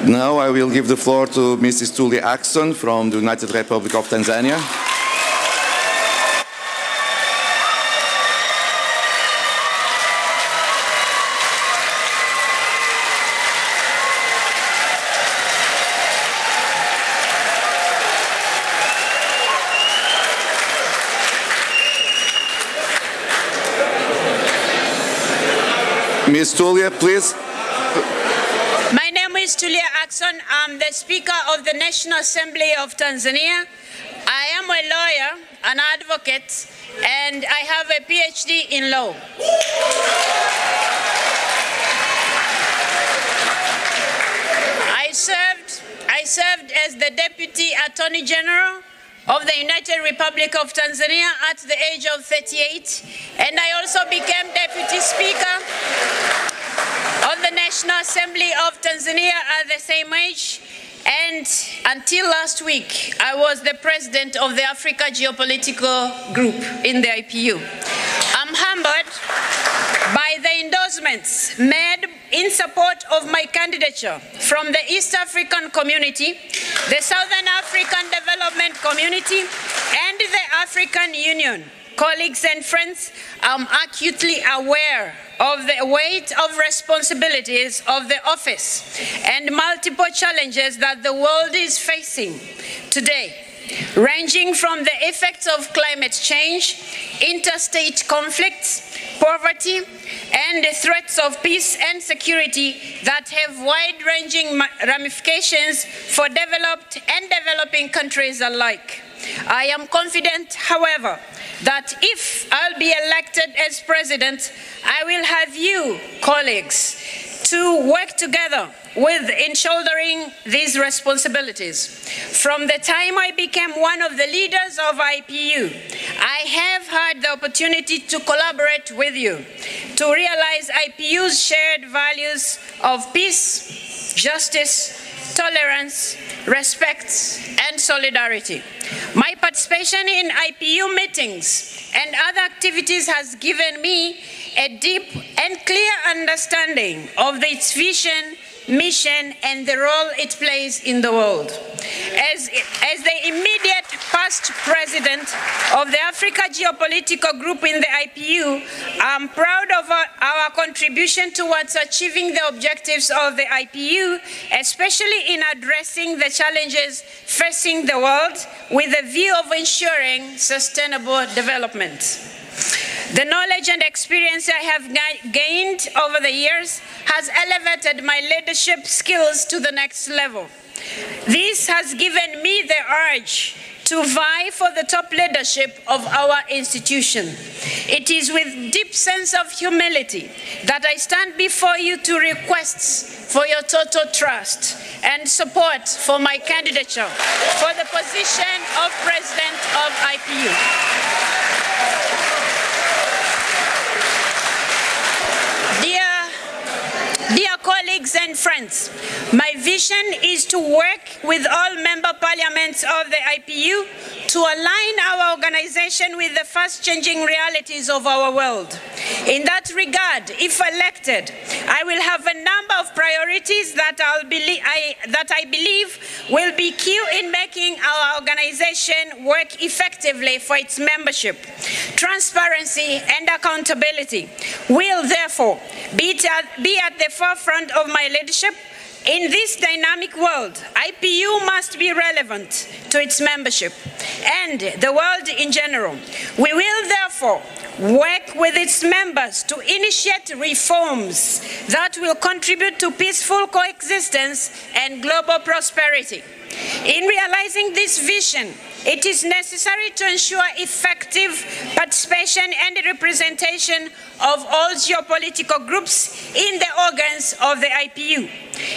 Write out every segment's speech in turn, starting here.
Now I will give the floor to Mrs. Tulia Ackson from the United Republic of Tanzania. Ms. Tulia, please. My name is Tulia Ackson. I'm the Speaker of the National Assembly of Tanzania. I am a lawyer, an advocate, and I have a PhD in law. I served as the Deputy Attorney General of the United Republic of Tanzania at the age of 38, and I also became Deputy Speaker of the National Assembly of Tanzania at the same age, and until last week, I was the President of the Africa Geopolitical Group in the IPU. I'm humbled by the endorsements made in support of my candidature from the East African Community, the Southern African Development Community, and the African Union. Colleagues and friends, I'm acutely aware of the weight of responsibilities of the office and multiple challenges that the world is facing today, ranging from the effects of climate change, interstate conflicts, poverty, and the threats of peace and security that have wide-ranging ramifications for developed and developing countries alike. I am confident, however, that if I'll be elected as president, I will have you, colleagues, to work together in shouldering these responsibilities. From the time I became one of the leaders of IPU, I have had the opportunity to collaborate with you to realize IPU's shared values of peace, justice, tolerance, respect, and solidarity. My participation in IPU meetings and other activities has given me a deep and clear understanding of its vision, mission, and the role it plays in the world. As the immediate past president of the Africa Geopolitical Group in the IPU, I'm proud of our contribution towards achieving the objectives of the IPU, especially in addressing the challenges facing the world with a view of ensuring sustainable development. The knowledge and experience I have gained over the years has elevated my leadership skills to the next level. This has given me the urge to vie for the top leadership of our institution. It is with deep sense of humility that I stand before you to request for your total trust and support for my candidature for the position of President of IPU. Dear colleagues and friends, my vision is to work with all member parliaments of the IPU to align our organization with the fast-changing realities of our world. In that regard, if elected, I will have a number of priorities that I believe will be key in making our organization work effectively for its membership. Transparency and accountability will therefore be at the forefront of my leadership. In this dynamic world, IPU must be relevant to its membership and the world in general. We will therefore work with its members to initiate reforms that will contribute to peaceful coexistence and global prosperity. In realizing this vision, it is necessary to ensure effective participation and representation of all geopolitical groups in the organs of the IPU.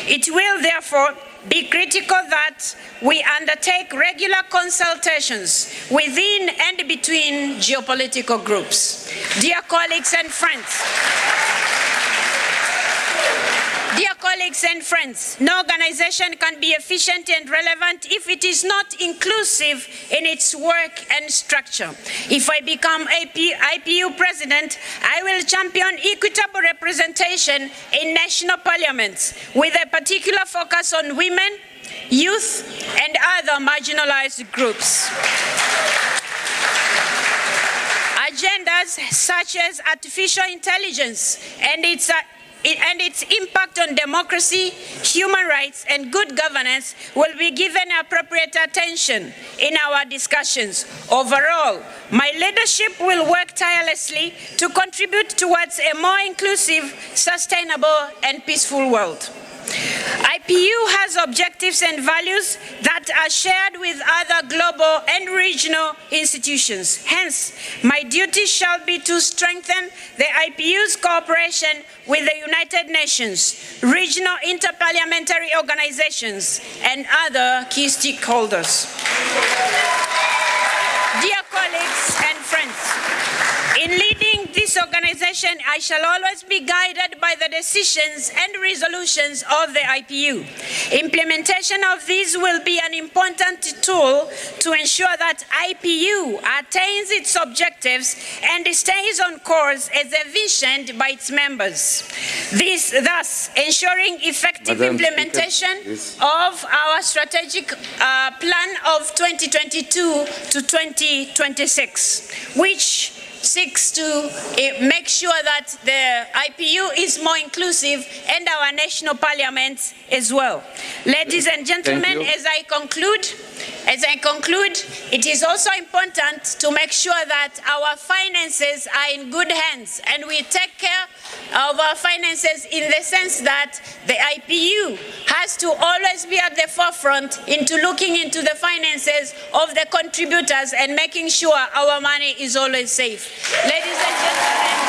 It will therefore be critical that we undertake regular consultations within and between geopolitical groups. Dear colleagues and friends, Dear colleagues and friends, no organization can be efficient and relevant if it is not inclusive in its work and structure. If I become IPU president, I will champion equitable representation in national parliaments with a particular focus on women, youth, and other marginalized groups. Agendas such as artificial intelligence and its impact on democracy, human rights, and good governance will be given appropriate attention in our discussions. Overall, my leadership will work tirelessly to contribute towards a more inclusive, sustainable, and peaceful world. IPU has objectives and values that are shared with other global and regional institutions. Hence, my duty shall be to strengthen the IPU's cooperation with the United Nations, regional interparliamentary organizations, and other key stakeholders. Dear colleagues and friends, in leading this organization, I shall always be guided by the decisions and resolutions of the IPU. Implementation of these will be an important tool to ensure that IPU attains its objectives and stays on course as envisioned by its members. This thus ensuring effective implementation of our strategic plan of 2022 to 2026, which seeks to make sure that the IPU is more inclusive and our national parliaments as well. Ladies and gentlemen, as I conclude, it is also important to make sure that our finances are in good hands and we take care of our finances in the sense that the IPU has to always be at the forefront into looking into the finances of the contributors and making sure our money is always safe. Ladies and gentlemen,